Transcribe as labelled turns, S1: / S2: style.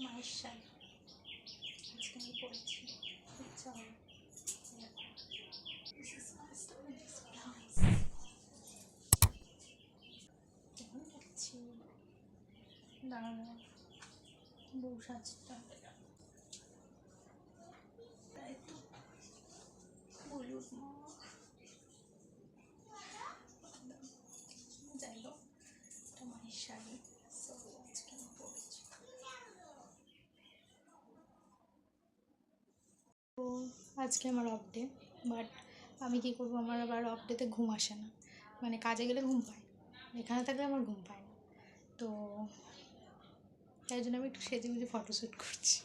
S1: মায়ের শাড়ি আজকে আমি পরেছি, ইচ্ছা হবে দাঁড়ানো বউ সাজটা তাই তো বলুন যাই হোক, এটা মায়ের শাড়ি, সো আজকে আমি পরেছি। তো আজকে আমার অফ ডে, বাট আমি কী করবো, আমার আবার অফ ডেতে ঘুম আসে না, মানে কাজে গেলে ঘুম পায়, এখানে থাকলে আমার ঘুম পায় না। তো তাই জন্য আমি একটু সেজে গুজে ফটোশ্যুট করছি।